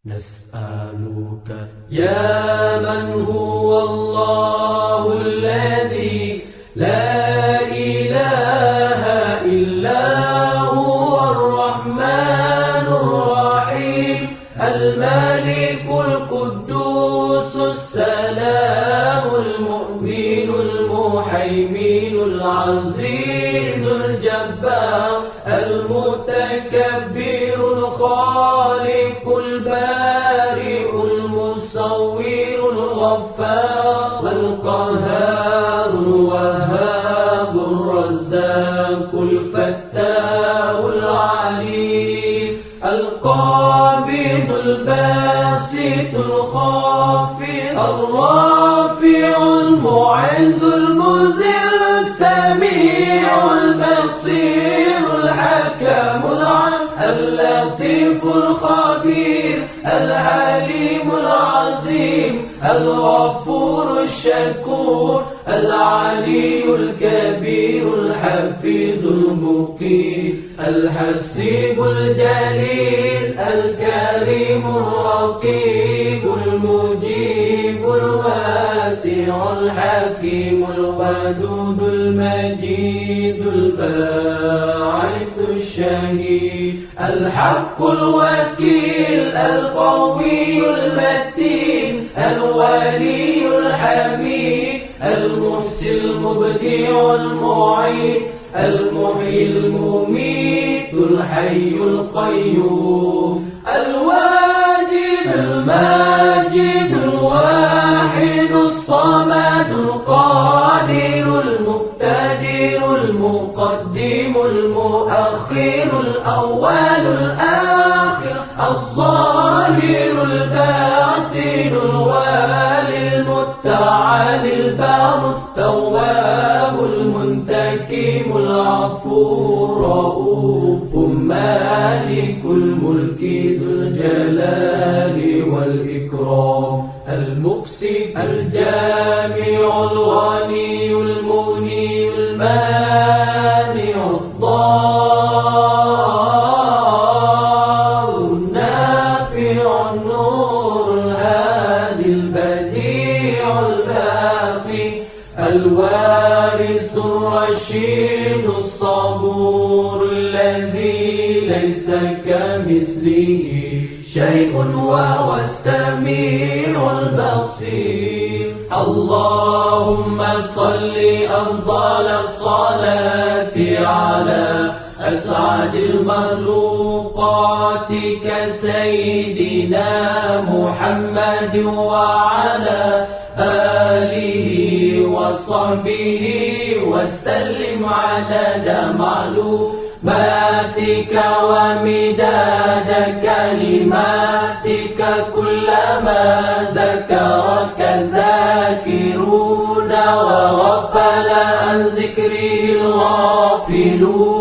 نسألك يا من هو الله الذي لا إله إلا هو الرحمن الرحيم الملك القدوس السلام المؤمن المهيمن العزيز الجبار المتكبر الخالق البارئ المصور الغفار القهار الوهاب الرزاق الفتاح العليم القابض الباسط الخافض الرافع المعز المذل السميع البصير الحكم اللطيف الخبير الحليم العظيم الغفور الشكور العلي الكبير الحفيظ المقيم الحسيب الجليل الكريم الرقيب المجيب الواسع الحكيم الودود المجيد الباعث الشهيد الحق الوكيل القوي المتين الولي الحميد المحسن المبدع المعيد المحيي المميت الحي القيوم الواجد الماجد الواحد الصمد القادر المقتدر المقدم المؤخر الأول الآخر الظاهر الباطن الوالي المتعالي البار التواب المنتكم العفو الرؤوف مالك الملك ذو الجلال والإكرام المقسط الجامع الغني المغني المانع الضار النافع النور الهادي البديع الباقي الوارث الرشيد الصبور الذي ليس كمثله شيء وهو السميع البصير اللهم صل أفضل الصلاة على أسعد المخلوقات كسيدنا محمد وعلى آله وصحبه وسلم عدد معلوماتك ومداد كلماتك كلما ذكرك ذاكرون وغفل عن ذكره الغافلون